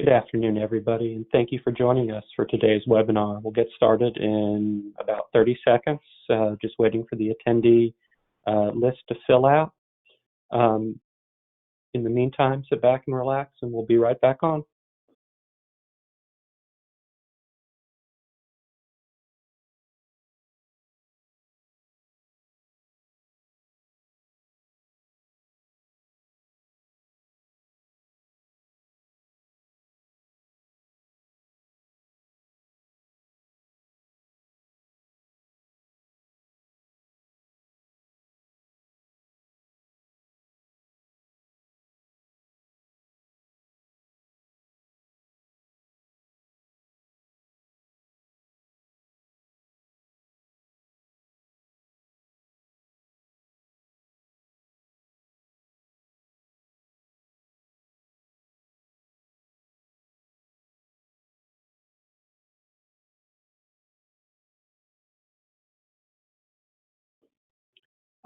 Good afternoon, everybody, and thank you for joining us for today's webinar. We'll get started in about 30 seconds, just waiting for the attendee list to fill out. In the meantime, sit back and relax, and we'll be right back on.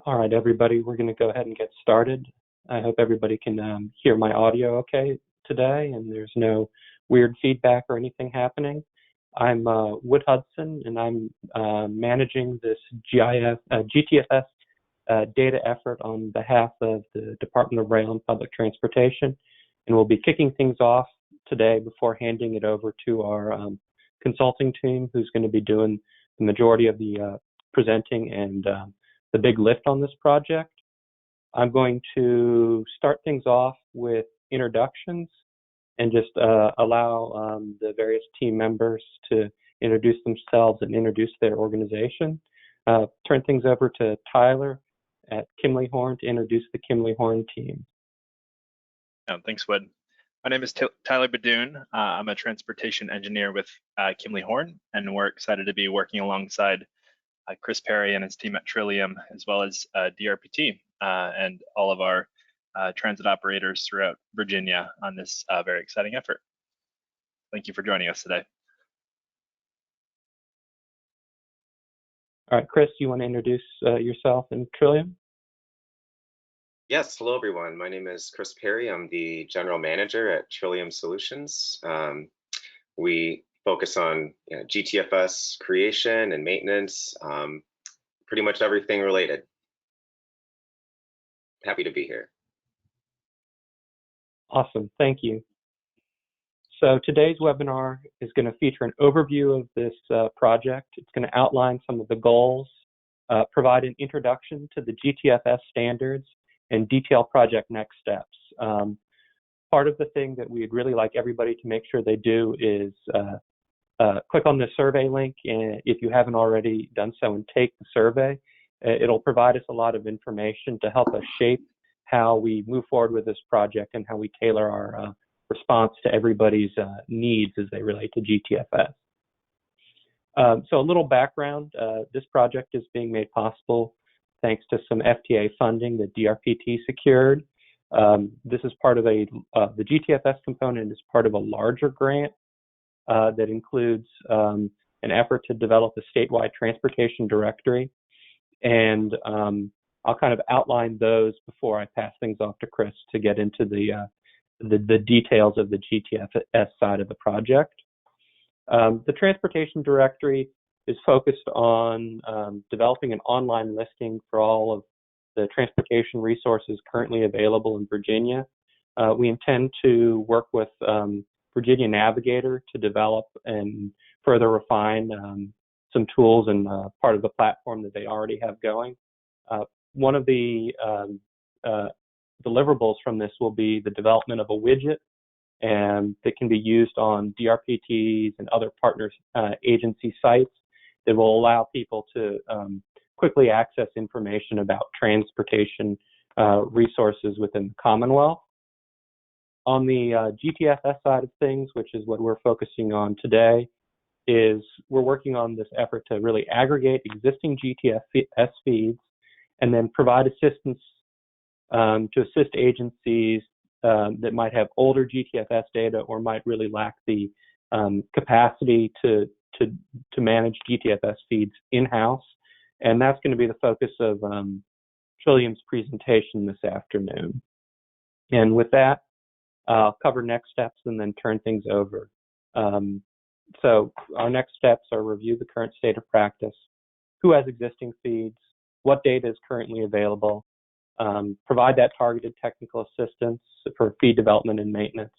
All right, everybody, we're going to go ahead and get started. I hope everybody can hear my audio okay today, and there's no weird feedback or anything happening. I'm Wood Hudson, and I'm managing this GTFS data effort on behalf of the Department of Rail and Public Transportation, and we'll be kicking things off today before handing it over to our consulting team, who's going to be doing the majority of the presenting and the big lift on this project. I'm going to start things off with introductions and just allow the various team members to introduce themselves and introduce their organization. Turn things over to Tyler at Kimley Horn to introduce the Kimley Horn team. Thanks, Wood. My name is Tyler Badoon. I'm a transportation engineer with Kimley Horn, and we're excited to be working alongside Chris Perry and his team at Trillium, as well as DRPT and all of our transit operators throughout Virginia on this very exciting effort. Thank you for joining us today. All right, Chris, you want to introduce yourself and Trillium? Yes, hello everyone. My name is Chris Perry. I'm the general manager at Trillium Solutions. We focus on GTFS creation and maintenance, pretty much everything related. Happy to be here. Awesome, thank you. So today's webinar is going to feature an overview of this project. It's going to outline some of the goals, provide an introduction to the GTFS standards, and detail project next steps. Part of the thing that we'd really like everybody to make sure they do is click on the survey link, and if you haven't already done so, and take the survey. It'll provide us a lot of information to help us shape how we move forward with this project and how we tailor our response to everybody's needs as they relate to GTFS. So a little background, this project is being made possible thanks to some FTA funding that DRPT secured. This is part of the GTFS component is part of a larger grant that includes an effort to develop a statewide transportation directory. And I'll kind of outline those before I pass things off to Chris to get into the details of the GTFS side of the project. The transportation directory is focused on developing an online listing for all of the transportation resources currently available in Virginia. We intend to work with Virginia Navigator to develop and further refine some tools and part of the platform that they already have going. One of the deliverables from this will be the development of a widget and that can be used on DRPTs and other partners agency sites that will allow people to quickly access information about transportation resources within the Commonwealth. On the GTFS side of things, which is what we're focusing on today, is we're working on this effort to really aggregate existing GTFS feeds and then provide assistance to assist agencies that might have older GTFS data or might really lack the capacity to manage GTFS feeds in-house. And that's going to be the focus of Trillium's presentation this afternoon. And with that, I'll cover next steps and then turn things over. So our next steps are review the current state of practice, who has existing feeds, what data is currently available, provide that targeted technical assistance for feed development and maintenance.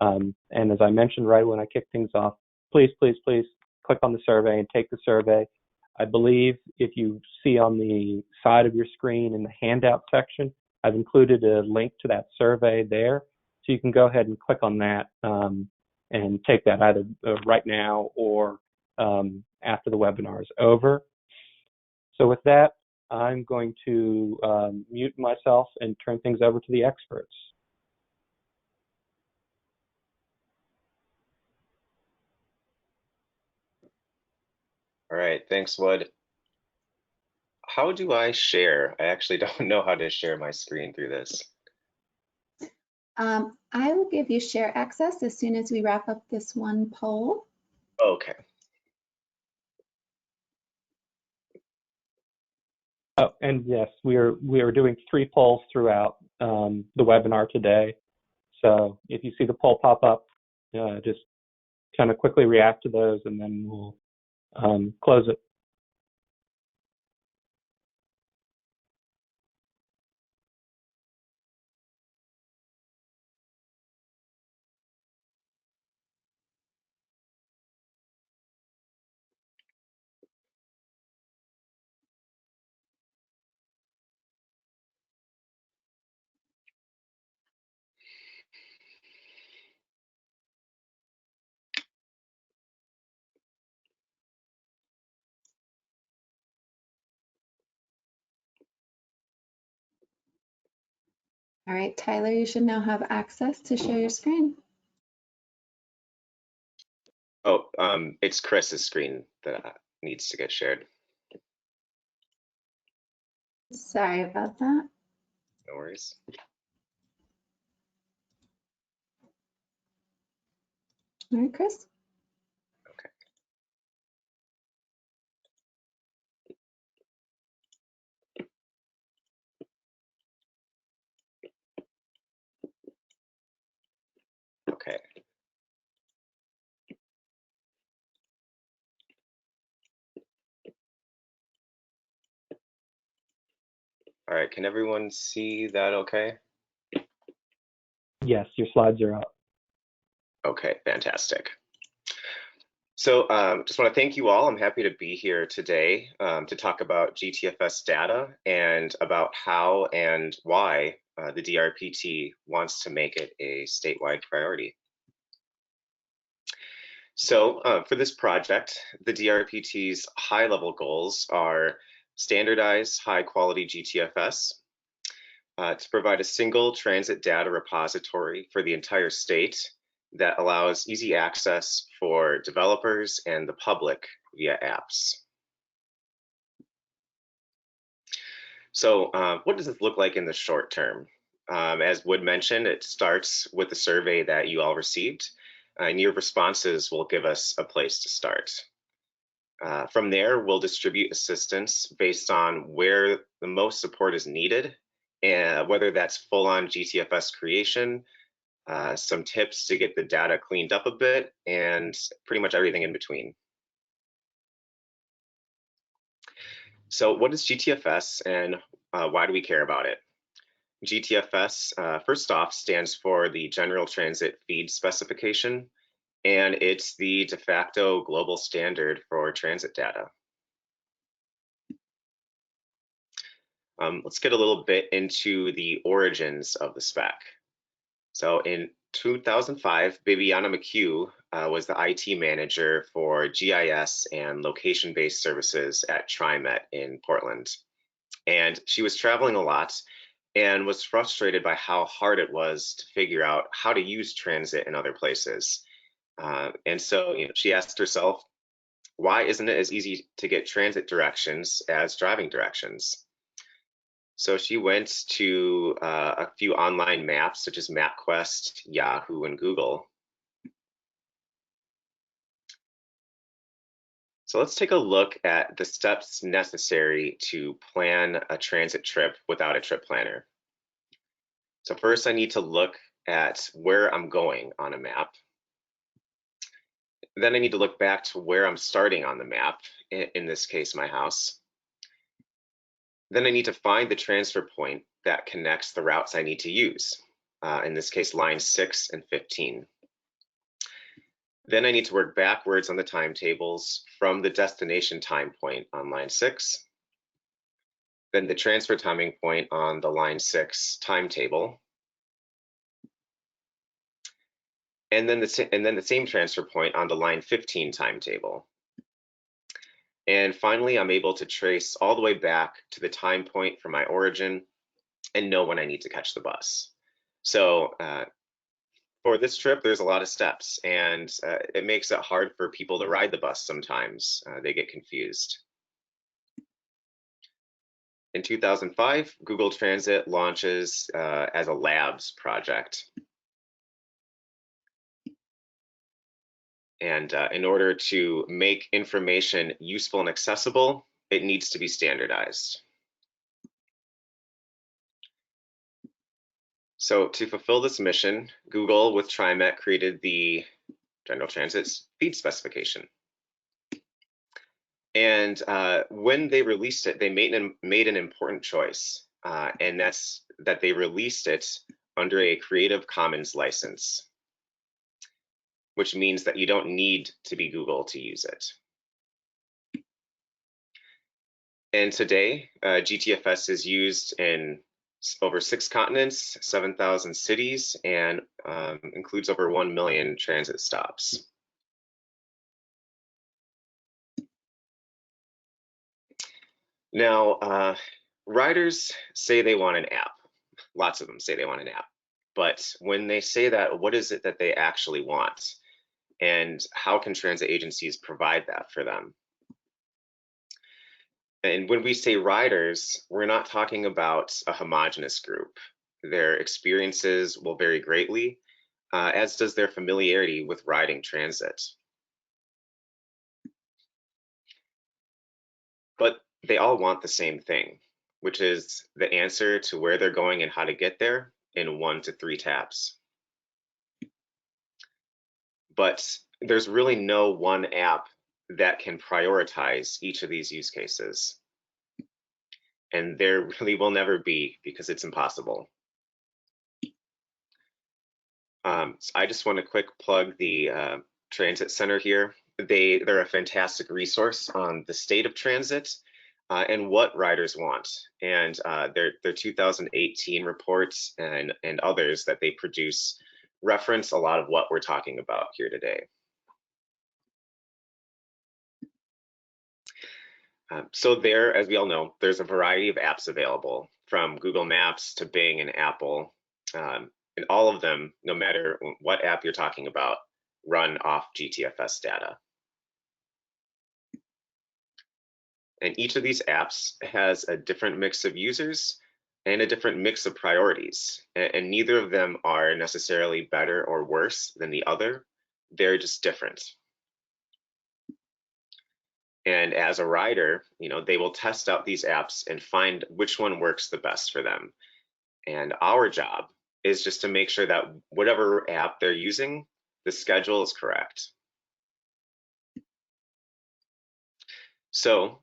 And as I mentioned right when I kick things off, please, please, please click on the survey and take the survey. I believe if you see on the side of your screen in the handout section, I've included a link to that survey there. So you can go ahead and click on that and take that either right now or after the webinar is over. So with that, I'm going to mute myself and turn things over to the experts. All right, thanks, Wood. How do I share? I actually don't know how to share my screen through this. I will give you share access as soon as we wrap up this one poll. Okay. Oh, and yes, we are doing 3 polls throughout the webinar today. So if you see the poll pop up, just kind of quickly react to those, and then we'll close it. All right, Tyler, you should now have access to share your screen. Oh, it's Chris's screen that needs to get shared. Sorry about that. No worries. All right, Chris. Okay. All right, can everyone see that okay? Yes, your slides are up. Okay, fantastic. So just want to thank you all. I'm happy to be here today to talk about GTFS data and about how and why the DRPT wants to make it a statewide priority. So for this project, the DRPT's high-level goals are standardize high-quality GTFS, to provide a single transit data repository for the entire state that allows easy access for developers and the public via apps. So what does this look like in the short term? As Wood mentioned, it starts with the survey that you all received, and your responses will give us a place to start. From there, we'll distribute assistance based on where the most support is needed, and whether that's full-on GTFS creation, some tips to get the data cleaned up a bit, and pretty much everything in between. So what is GTFS and why do we care about it? GTFS, first off, stands for the General Transit Feed Specification, and it's the de facto global standard for transit data. Let's get a little bit into the origins of the spec. So in 2005, Bibiana McHugh was the IT manager for GIS and location-based services at TriMet in Portland. And she was traveling a lot and was frustrated by how hard it was to figure out how to use transit in other places. And so she asked herself, why isn't it as easy to get transit directions as driving directions? So she went to a few online maps such as MapQuest, Yahoo, and Google. So let's take a look at the steps necessary to plan a transit trip without a trip planner. So first I need to look at where I'm going on a map. Then I need to look back to where I'm starting on the map, in this case, my house. Then I need to find the transfer point that connects the routes I need to use, in this case, lines 6 and 15. Then I need to work backwards on the timetables from the destination time point on line 6, then the transfer timing point on the line 6 timetable, and then the same transfer point on the line 15 timetable. And finally, I'm able to trace all the way back to the time point for my origin and know when I need to catch the bus. So for this trip, there's a lot of steps, and it makes it hard for people to ride the bus sometimes. They get confused. In 2005, Google Transit launches as a labs project. And in order to make information useful and accessible, it needs to be standardized. So to fulfill this mission, Google with TriMet created the General Transit's feed specification. And when they released it, they made an important choice, and that's that they released it under a Creative Commons license, which means that you don't need to be Google to use it. And today, GTFS is used in over 6 continents, 7,000 cities, and includes over 1 million transit stops. Now, riders say they want an app. Lots of them say they want an app. But when they say that, what is it that they actually want? And how can transit agencies provide that for them? And when we say riders, we're not talking about a homogeneous group. Their experiences will vary greatly, as does their familiarity with riding transit. But they all want the same thing, which is the answer to where they're going and how to get there in 1 to 3 taps. But there's really no one app that can prioritize each of these use cases. And there really will never be, because it's impossible. So I just want to quick plug the Transit Center here. They're a fantastic resource on the state of transit and what riders want. And their 2018 reports and others that they produce reference a lot of what we're talking about here today. So there, as we all know, there's a variety of apps available, from Google Maps to Bing and Apple. And all of them, no matter what app you're talking about, run off GTFS data. And each of these apps has a different mix of users and a different mix of priorities. And neither of them are necessarily better or worse than the other. They're just different. And as a rider, they will test out these apps and find which one works the best for them. And our job is just to make sure that whatever app they're using, the schedule is correct. So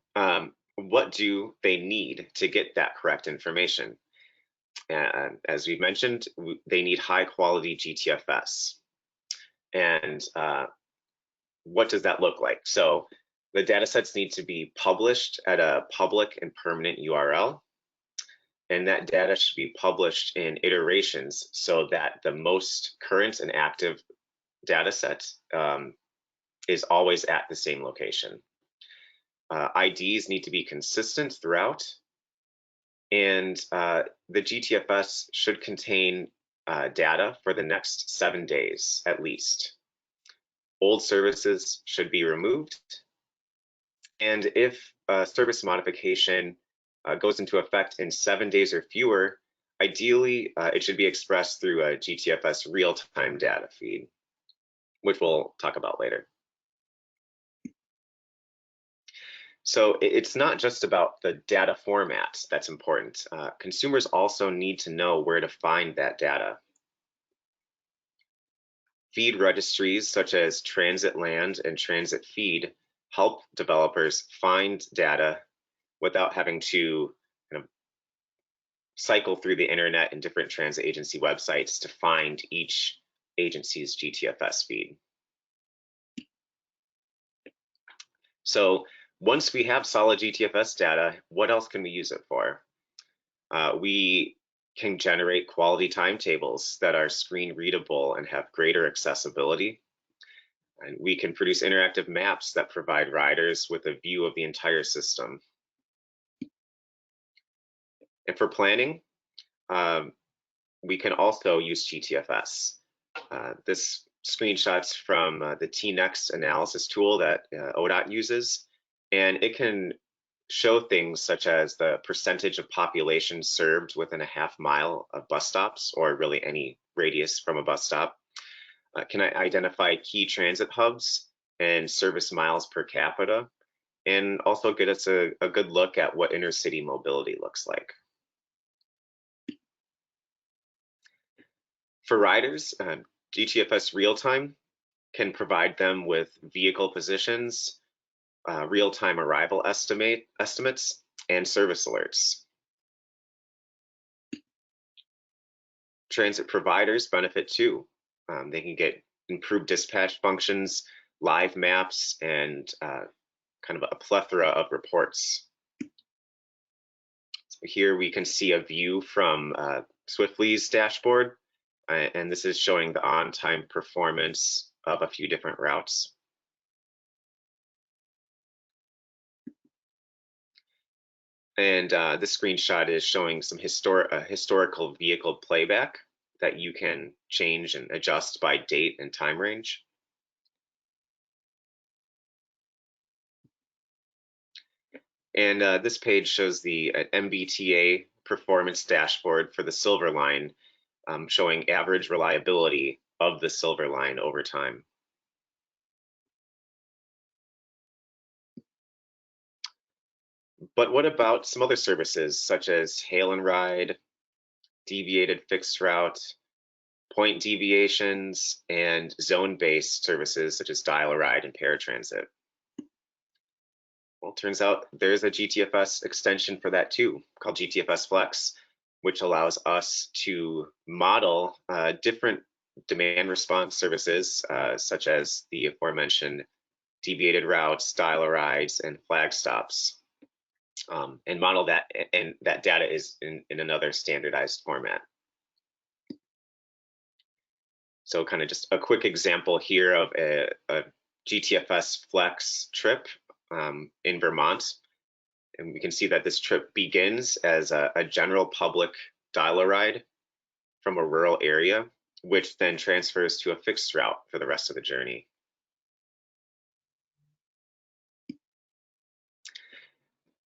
what do they need to get that correct information? As we've mentioned, they need high quality GTFS. And what does that look like? So the datasets need to be published at a public and permanent URL. And that data should be published in iterations so that the most current and active dataset is always at the same location. IDs need to be consistent throughout. And the GTFS should contain data for the next 7 days at least. Old services should be removed. And if a service modification goes into effect in 7 days or fewer, ideally it should be expressed through a GTFS real-time data feed, which we'll talk about later. So it's not just about the data format that's important. Consumers also need to know where to find that data. Feed registries such as Transit Land and Transit Feed help developers find data without having to kind of cycle through the internet and different transit agency websites to find each agency's GTFS feed. So once we have solid GTFS data, what else can we use it for? We can generate quality timetables that are screen readable and have greater accessibility. And we can produce interactive maps that provide riders with a view of the entire system. And for planning, we can also use GTFS. This screenshot's from the TNext analysis tool that ODOT uses, and it can show things such as the percentage of population served within a half mile of bus stops, or really any radius from a bus stop. Can I identify key transit hubs and service miles per capita, and also get us a good look at what intercity mobility looks like. For riders, GTFS real-time can provide them with vehicle positions, real-time arrival estimates, and service alerts. Transit providers benefit too. They can get improved dispatch functions, live maps, and kind of a plethora of reports. So here we can see a view from Swiftly's dashboard, and this is showing the on-time performance of a few different routes. And this screenshot is showing some historical vehicle playback that you can change and adjust by date and time range. And this page shows the MBTA performance dashboard for the Silver Line, showing average reliability of the Silver Line over time. But what about some other services such as hail and ride, deviated fixed route, point deviations, and zone-based services such as dial-a-ride and paratransit? Well, it turns out there's a GTFS extension for that too, called GTFS Flex, which allows us to model different demand response services, such as the aforementioned deviated routes, dial-a-rides, and flag stops. And model that, and that data is in another standardized format. So kind of just a quick example here of a GTFS Flex trip in Vermont. And we can see that this trip begins as a general public dial-a-ride from a rural area, which then transfers to a fixed route for the rest of the journey.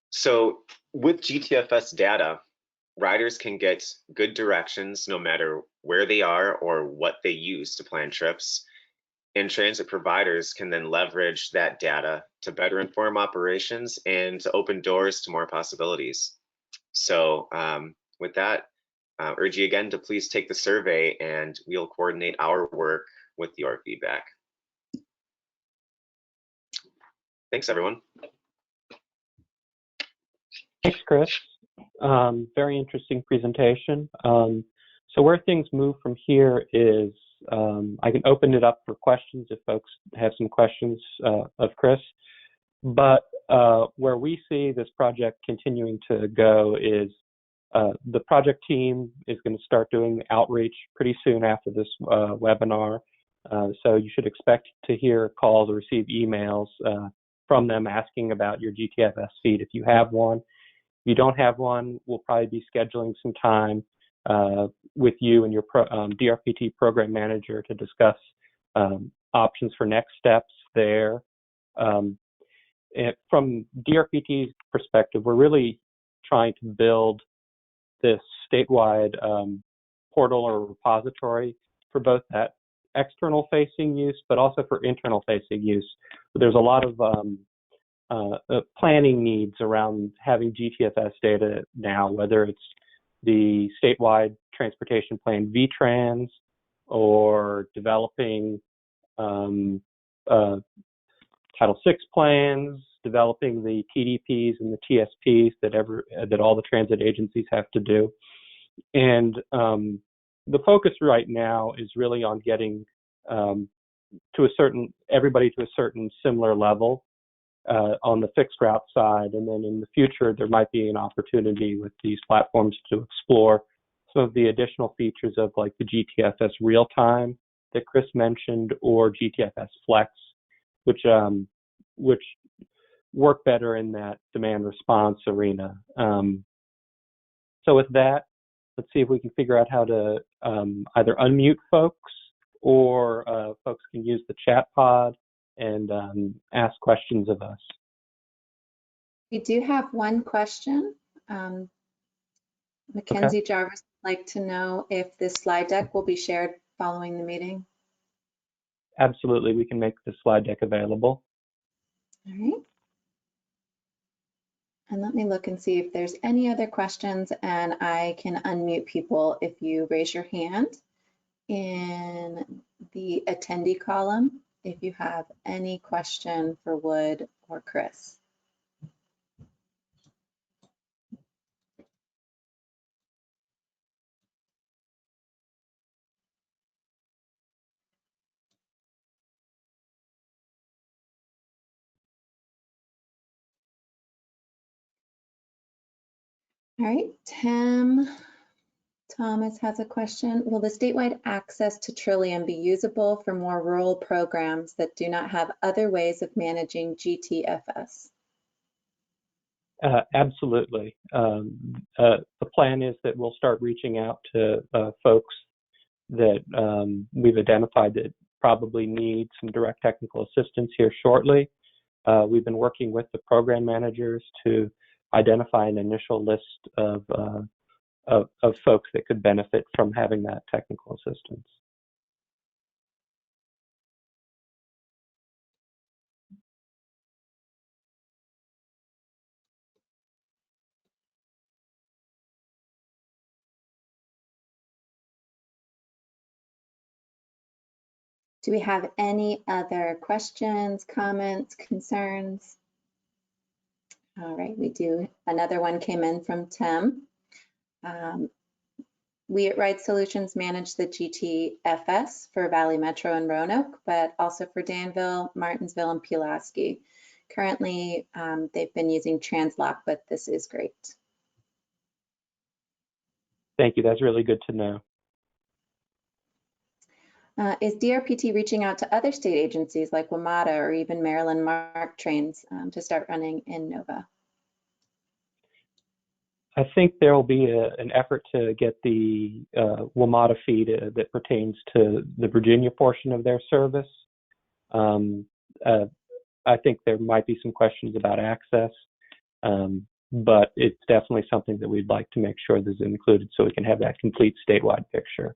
So with GTFS data, riders can get good directions no matter where they are or what they use to plan trips. And transit providers can then leverage that data to better inform operations and to open doors to more possibilities. So with that, urge you again to please take the survey, and we'll coordinate our work with your feedback. Thanks, everyone. Thanks, Chris. Very interesting presentation. So where things move from here is I can open it up for questions if folks have some questions of Chris. But where we see this project continuing to go is the project team is going to start doing outreach pretty soon after this webinar. So you should expect to hear calls or receive emails from them asking about your GTFS feed if you have one. If you don't have one, we'll probably be scheduling some time with you and your DRPT program manager to discuss options for next steps there. And from DRPT's perspective, we're really trying to build this statewide portal or repository for both that external facing use, but also for internal facing use. There's a lot of planning needs around having GTFS data now, whether it's the statewide transportation plan VTrans or developing Title VI plans, developing the TDPs and the TSPs that all the transit agencies have to do. And the focus right now is really on getting everybody to a certain similar level on the fixed route side. And then in the future, there might be an opportunity with these platforms to explore some of the additional features of like the GTFS real time that Chris mentioned, or GTFS Flex, which work better in that demand response arena. So with that, let's see if we can figure out how to either unmute folks, or folks can use the chat pod and ask questions of us. We do have one question. Mackenzie Jarvis would like to know if this slide deck will be shared following the meeting. Absolutely, we can make the slide deck available. All right. And let me look and see if there's any other questions, and I can unmute people if you raise your hand in the attendee column if you have any question for Wood or Chris. All right, Tim Thomas has a question. Will the statewide access to Trillium be usable for more rural programs that do not have other ways of managing GTFS? Absolutely. The plan is that we'll start reaching out to folks that we've identified that probably need some direct technical assistance here shortly. We've been working with the program managers to identify an initial list of folks that could benefit from having that technical assistance. Do we have any other questions, comments, concerns? All right, we do. Another one came in from Tim. We at Ride Solutions manage the GTFS for Valley Metro and Roanoke, but also for Danville, Martinsville, and Pulaski. Currently, they've been using Translock, but this is great. Thank you. That's really good to know. Is DRPT reaching out to other state agencies like WMATA or even Maryland MARC trains to start running in Nova? I think there will be an effort to get the WMATA feed that pertains to the Virginia portion of their service. I think there might be some questions about access, but it's definitely something that we'd like to make sure is included so we can have that complete statewide picture.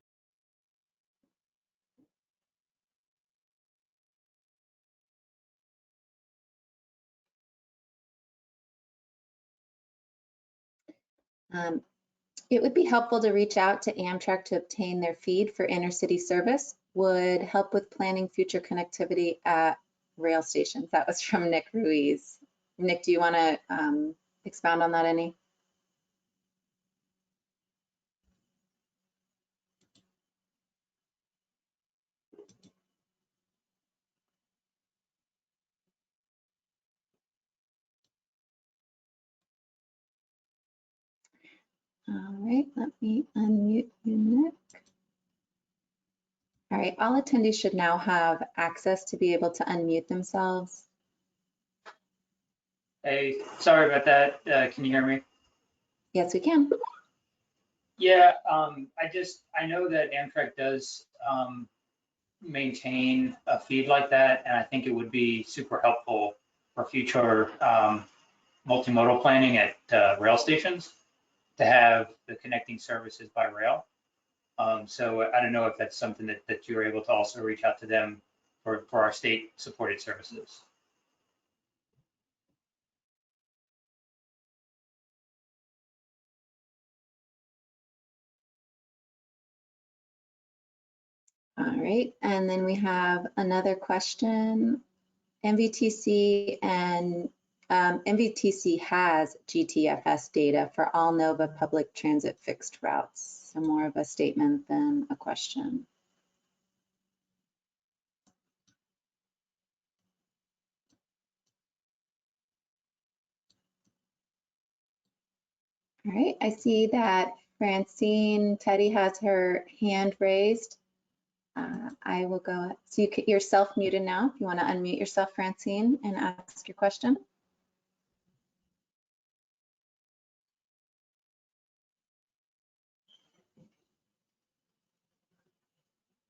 It would be helpful to reach out to Amtrak to obtain their feed for intercity service. Would help with planning future connectivity at rail stations. That was from Nick Ruiz. Nick, do you want to expound on that any? All right, let me unmute you, Nick. All right, all attendees should now have access to be able to unmute themselves. Hey, sorry about that. Can you hear me? Yes, we can. Yeah, I know that Amtrak does maintain a feed like that, and I think it would be super helpful for future multimodal planning at rail stations to have the connecting services by rail. So I don't know if that's something that you're able to also reach out to them for our state supported services. All right, and then we have another question. MVTC has GTFS data for all NOVA public transit fixed routes. So more of a statement than a question. All right, I see that Francine Teddy has her hand raised. I will go, so you're self-muted now. If you want to unmute yourself, Francine, and ask your question.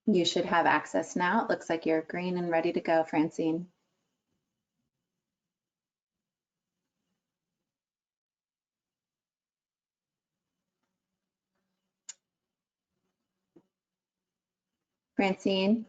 You should have access now. It looks like you're green and ready to go, Francine. Francine?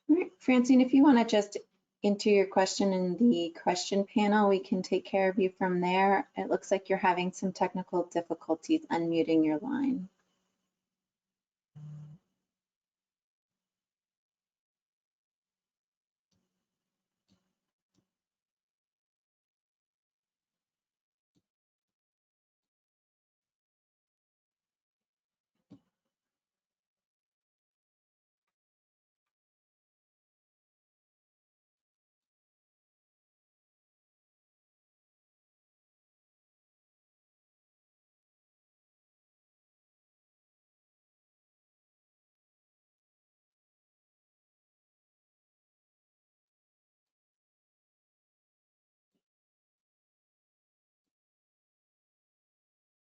All right, Francine, if you want to just enter your question in the question panel, we can take care of you from there. It looks like you're having some technical difficulties unmuting your line.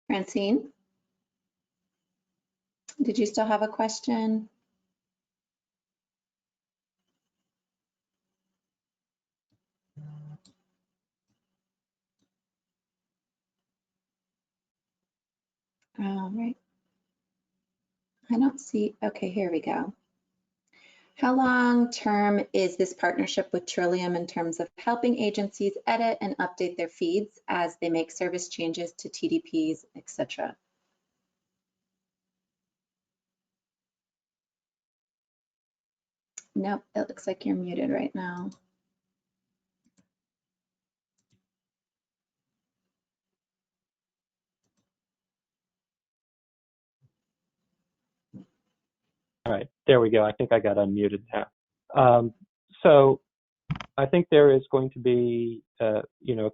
Francine, did you still have a question? All right. I don't see, okay, here we go. How long term is this partnership with Trillium in terms of helping agencies edit and update their feeds as they make service changes to TDPs, et cetera? Nope, it looks like you're muted right now. All right, there we go. I think I got unmuted now. So I think there is going to be, a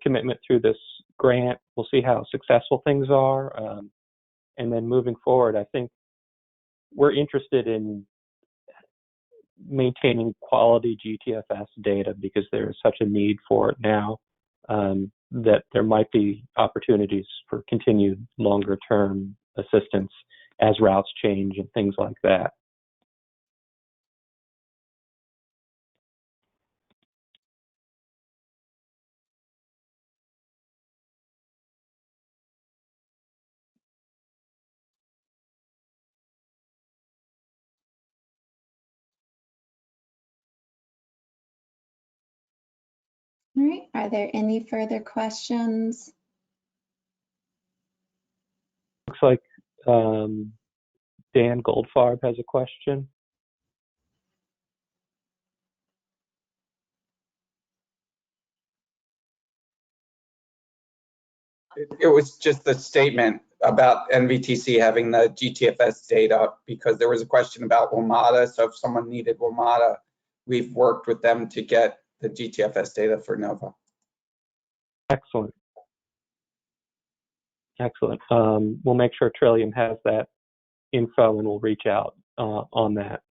commitment through this grant. We'll see how successful things are. And then moving forward, I think we're interested in maintaining quality GTFS data because there is such a need for it now that there might be opportunities for continued longer term assistance as routes change and things like that. All right, are there any further questions? Looks like Dan Goldfarb has a question. It was just the statement about NVTC having the GTFS data because there was a question about WMATA. So if someone needed WMATA, we've worked with them to get the GTFS data for NOVA. Excellent. Excellent. We'll make sure Trillium has that info and we'll reach out on that.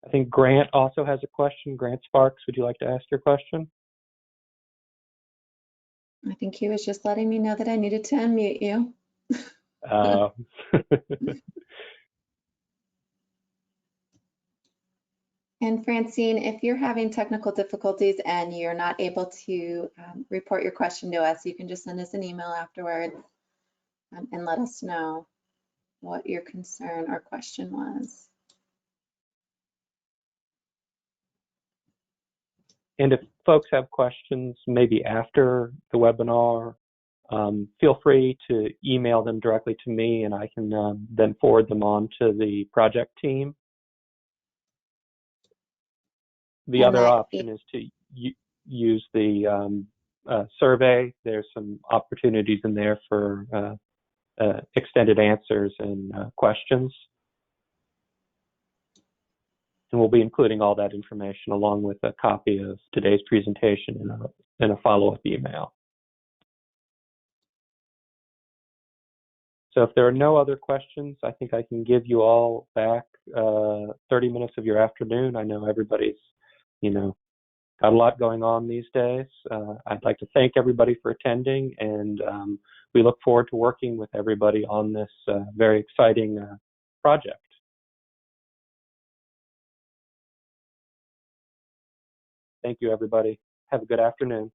I think Grant also has a question. Grant Sparks, would you like to ask your question? I think he was just letting me know that I needed to unmute you. And Francine, if you're having technical difficulties and you're not able to report your question to us, you can just send us an email afterwards. and let us know what your concern or question was. And if folks have questions, maybe after the webinar, feel free to email them directly to me, and I can then forward them on to the project team. The And other that option is to use the survey. There's some opportunities in there for extended answers and questions. And we'll be including all that information along with a copy of today's presentation in a follow-up email. So if there are no other questions, I think I can give you all back 30 minutes of your afternoon. I know everybody's, got a lot going on these days. I'd like to thank everybody for attending, and we look forward to working with everybody on this very exciting project. Thank you, everybody. Have a good afternoon.